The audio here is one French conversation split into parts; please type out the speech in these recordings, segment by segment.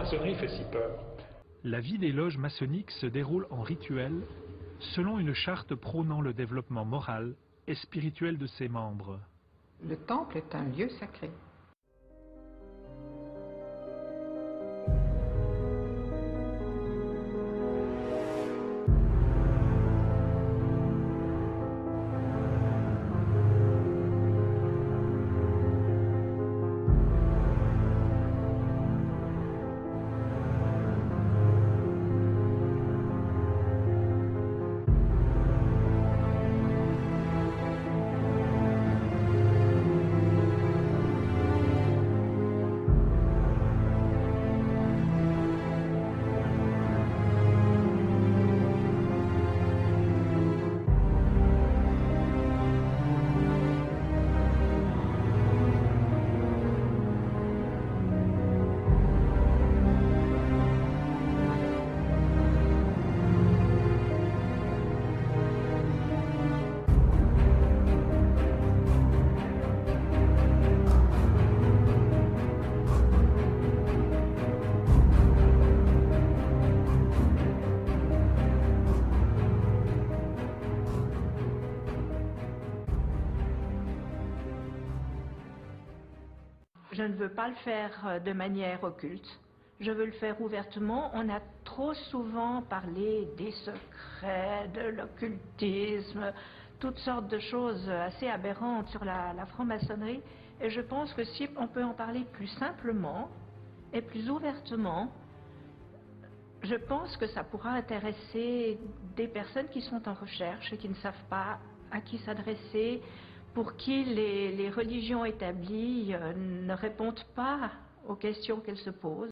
franc-maçonnerie fait si peur? La vie des loges maçonniques se déroule en rituel, selon une charte prônant le développement moral et spirituel de ses membres. Le temple est un lieu sacré. Je ne veux pas le faire de manière occulte. Je veux le faire ouvertement. On a trop souvent parlé des secrets, de l'occultisme, toutes sortes de choses assez aberrantes sur la franc-maçonnerie. Et je pense que si on peut en parler plus simplement et plus ouvertement, je pense que ça pourra intéresser des personnes qui sont en recherche et qui ne savent pas à qui s'adresser, pour qui les religions établies ne répondent pas aux questions qu'elles se posent.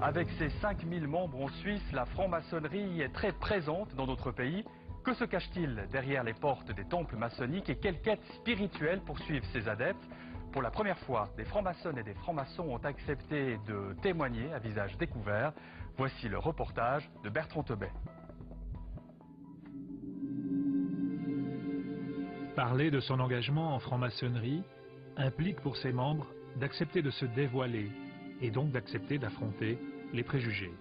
Avec ses 5000 membres en Suisse, la franc-maçonnerie est très présente dans notre pays. Que se cache-t-il derrière les portes des temples maçonniques et quelle quête spirituelle poursuivent ses adeptes? Pour la première fois, des francs-maçonnes et des francs-maçons ont accepté de témoigner à visage découvert. Voici le reportage de Bertrand Tebet. Parler de son engagement en franc-maçonnerie implique pour ses membres d'accepter de se dévoiler et donc d'accepter d'affronter les préjugés.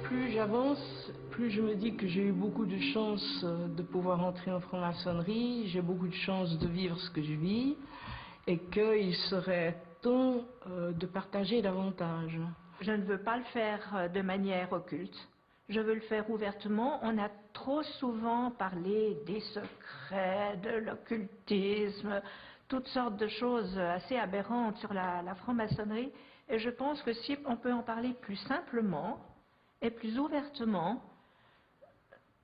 Plus j'avance, plus je me dis que j'ai eu beaucoup de chance de pouvoir entrer en franc-maçonnerie, j'ai beaucoup de chance de vivre ce que je vis et qu'il serait temps de partager davantage. Je ne veux pas le faire de manière occulte. Je veux le faire ouvertement. On a trop souvent parlé des secrets, de l'occultisme, toutes sortes de choses assez aberrantes sur la franc-maçonnerie. Et je pense que si on peut en parler plus simplement et plus ouvertement,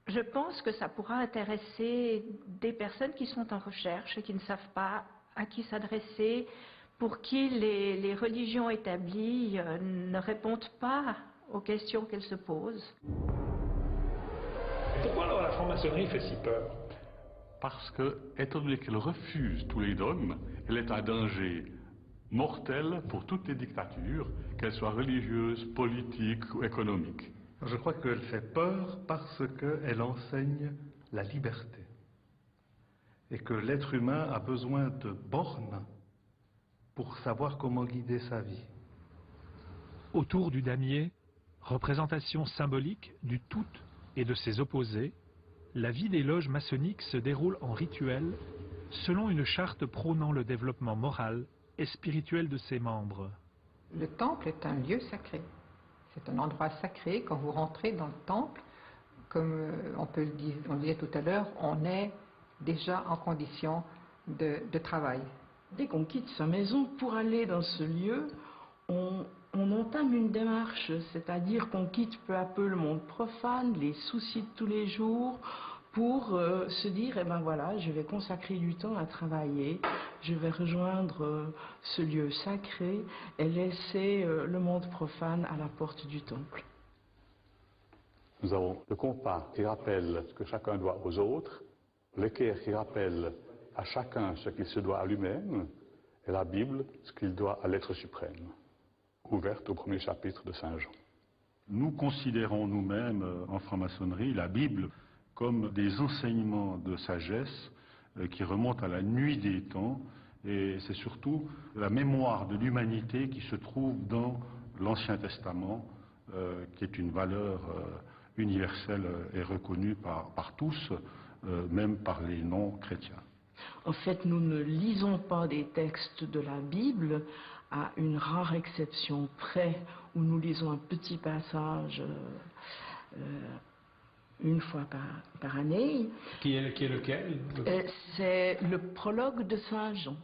je pense que ça pourra intéresser des personnes qui sont en recherche et qui ne savent pas à qui s'adresser, pour qui les religions établies ne répondent pas aux questions qu'elles se posent. Pourquoi alors la franc-maçonnerie fait si peur? Parce que, étant donné qu'elle refuse tous les dogmes, elle est un danger mortel pour toutes les dictatures, qu'elles soient religieuses, politiques ou économiques. Je crois qu'elle fait peur parce qu'elle enseigne la liberté et que l'être humain a besoin de bornes pour savoir comment guider sa vie. Autour du damier, représentation symbolique du tout et de ses opposés, la vie des loges maçonniques se déroule en rituel, selon une charte prônant le développement moral et spirituel de ses membres. Le temple est un lieu sacré. C'est un endroit sacré. Quand vous rentrez dans le temple, comme on le disait tout à l'heure, on est déjà en condition de travail. Dès qu'on quitte sa maison pour aller dans ce lieu, on entame une démarche, c'est-à-dire qu'on quitte peu à peu le monde profane, les soucis de tous les jours, pour se dire, eh ben voilà, je vais consacrer du temps à travailler, je vais rejoindre ce lieu sacré et laisser le monde profane à la porte du temple. Nous avons le compas qui rappelle ce que chacun doit aux autres, l'équerre qui rappelle à chacun ce qu'il se doit à lui-même, et la Bible ce qu'il doit à l'être suprême, ouverte au premier chapitre de Saint Jean. Nous considérons nous-mêmes, en franc-maçonnerie, la Bible comme des enseignements de sagesse qui remontent à la nuit des temps, et c'est surtout la mémoire de l'humanité qui se trouve dans l'Ancien Testament, qui est une valeur universelle et reconnue par tous, même par les non-chrétiens. En fait, nous ne lisons pas des textes de la Bible, à une rare exception près, où nous lisons un petit passage une fois par année. Qui est lequel? C'est le prologue de Saint Jean.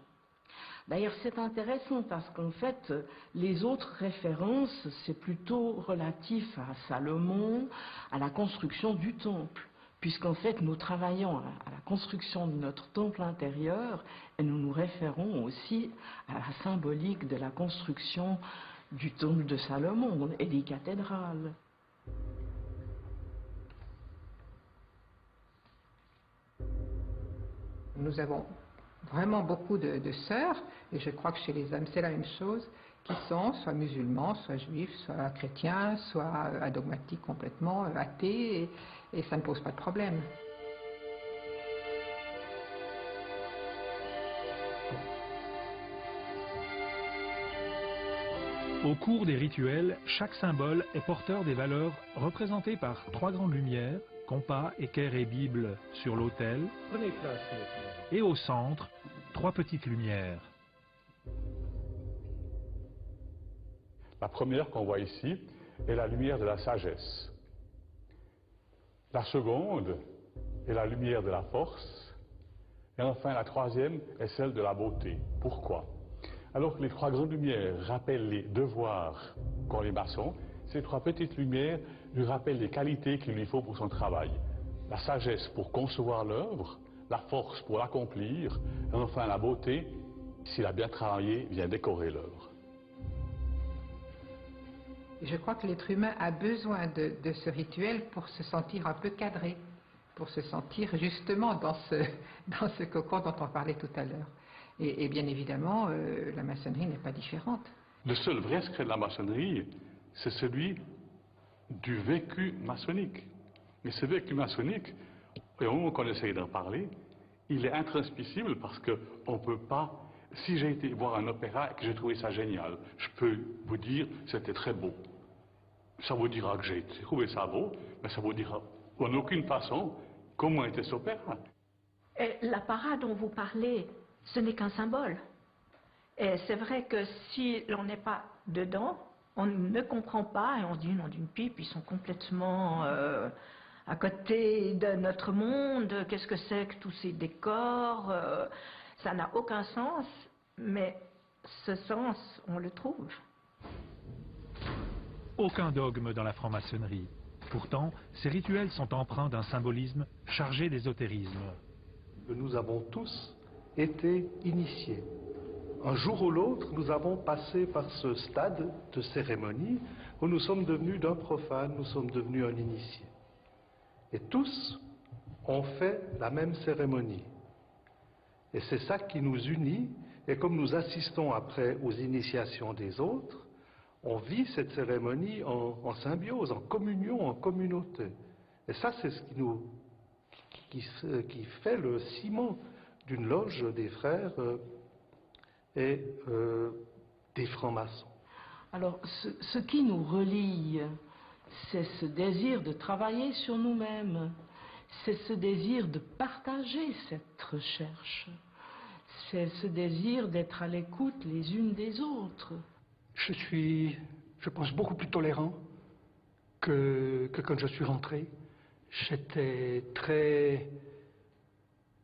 D'ailleurs, c'est intéressant parce qu'en fait, les autres références, c'est plutôt relatif à Salomon, à la construction du temple. Puisqu'en fait, nous travaillons à la construction de notre temple intérieur et nous nous référons aussi à la symbolique de la construction du temple de Salomon et des cathédrales. Nous avons vraiment beaucoup de sœurs, et je crois que chez les hommes c'est la même chose, qui sont soit musulmans, soit juifs, soit chrétiens, soit adogmatiques complètement, athées, et ça ne pose pas de problème. Au cours des rituels, chaque symbole est porteur des valeurs représentées par 3 grandes lumières, compas, équerre et Bible sur l'autel, et au centre, 3 petites lumières. La première qu'on voit ici est la lumière de la sagesse. La seconde est la lumière de la force. Et enfin, la troisième est celle de la beauté. Pourquoi? Alors que les 3 grandes lumières rappellent les devoirs qu'ont les maçons, ces 3 petites lumières lui rappellent les qualités qu'il lui faut pour son travail. La sagesse pour concevoir l'œuvre, la force pour l'accomplir, et enfin la beauté, s'il a bien travaillé, vient décorer l'œuvre. Je crois que l'être humain a besoin de ce rituel pour se sentir un peu cadré, pour se sentir justement dans ce cocon dont on parlait tout à l'heure. Et bien évidemment, la maçonnerie n'est pas différente. Le seul vrai secret de la maçonnerie, c'est celui du vécu maçonnique. Mais ce vécu maçonnique, et au moment qu'on essaye d'en parler, il est intransmissible parce qu'on ne peut pas... Si j'ai été voir un opéra et que j'ai trouvé ça génial, je peux vous dire c'était très beau. Ça vous dira que j'ai trouvé ça beau, mais ça vous dira en aucune façon comment était cet opéra. Et la parade dont vous parlez, ce n'est qu'un symbole. Et c'est vrai que si l'on n'est pas dedans, on ne comprend pas et on se dit non d'une pipe, ils sont complètement à côté de notre monde, qu'est-ce que c'est que tous ces décors, ça n'a aucun sens, mais ce sens, on le trouve. Aucun dogme dans la franc-maçonnerie. Pourtant, ces rituels sont empreints d'un symbolisme chargé d'ésotérisme. Nous avons tous été initiés. Un jour ou l'autre, nous avons passé par ce stade de cérémonie où nous sommes devenus d'un profane, nous sommes devenus un initié. Et tous ont fait la même cérémonie. Et c'est ça qui nous unit, et comme nous assistons après aux initiations des autres, on vit cette cérémonie en symbiose, en communion, en communauté. Et ça, c'est ce qui fait le ciment d'une loge des frères et des francs-maçons. Alors, ce qui nous relie, c'est ce désir de travailler sur nous-mêmes, c'est ce désir de partager cette recherche, c'est ce désir d'être à l'écoute les unes des autres. Je suis, je pense, beaucoup plus tolérant que quand je suis rentré. J'étais très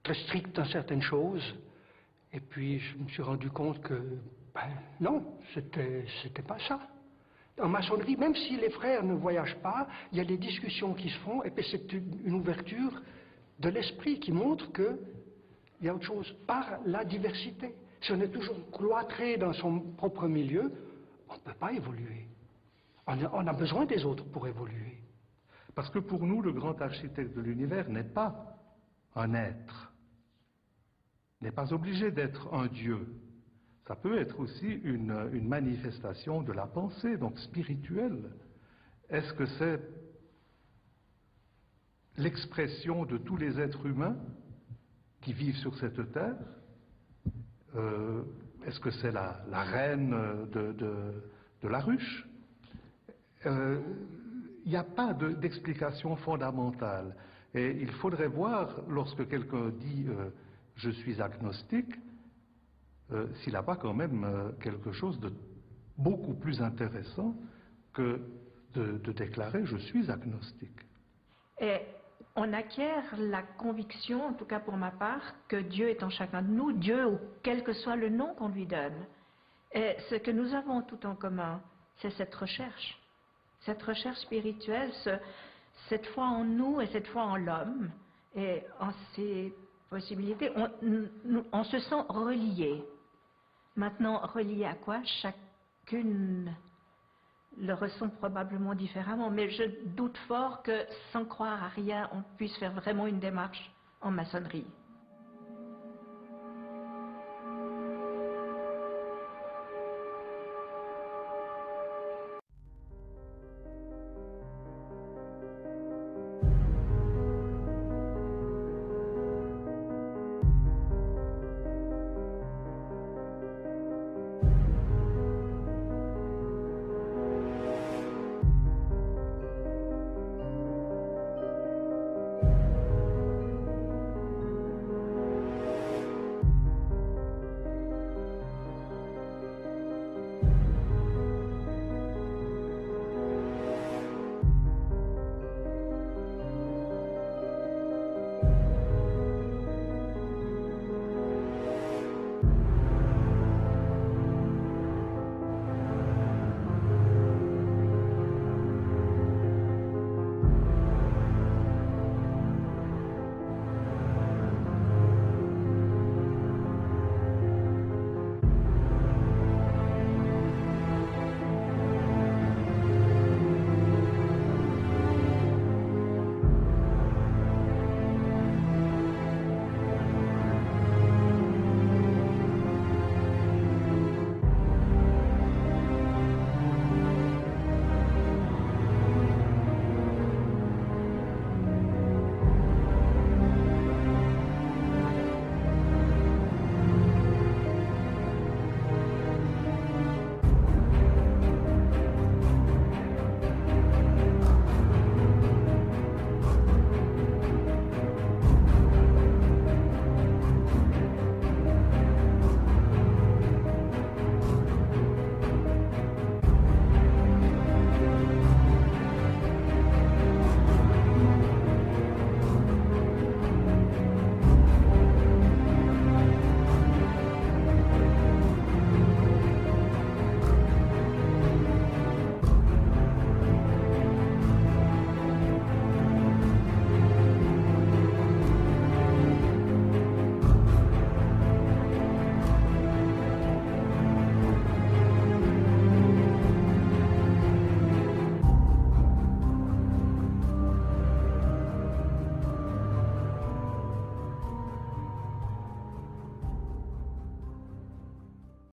très strict dans certaines choses. Et puis je me suis rendu compte que, non, c'était pas ça. En maçonnerie, même si les frères ne voyagent pas, il y a des discussions qui se font, et puis c'est une ouverture de l'esprit qui montre qu'il y a autre chose, par la diversité. Si on est toujours cloîtré dans son propre milieu, on ne peut pas évoluer. On a besoin des autres pour évoluer. Parce que pour nous, le grand architecte de l'univers n'est pas un être, n'est pas obligé d'être un Dieu. Ça peut être aussi une manifestation de la pensée, donc spirituelle. Est-ce que c'est l'expression de tous les êtres humains qui vivent sur cette terre? Est-ce que c'est la reine de la ruche? Il n'y a pas d'explication fondamentale. Et il faudrait voir, lorsque quelqu'un dit « je suis agnostique », s'il n'a pas quand même quelque chose de beaucoup plus intéressant que de déclarer « je suis agnostique ». Et on acquiert la conviction, en tout cas pour ma part, que Dieu est en chacun de nous, Dieu ou quel que soit le nom qu'on lui donne. Et ce que nous avons tout en commun, c'est cette recherche spirituelle, cette foi en nous et cette foi en l'homme, et en ses possibilités. On se sent relié. Maintenant, relié à quoi? Chacune le ressent probablement différemment, mais je doute fort que, sans croire à rien, on puisse faire vraiment une démarche en maçonnerie.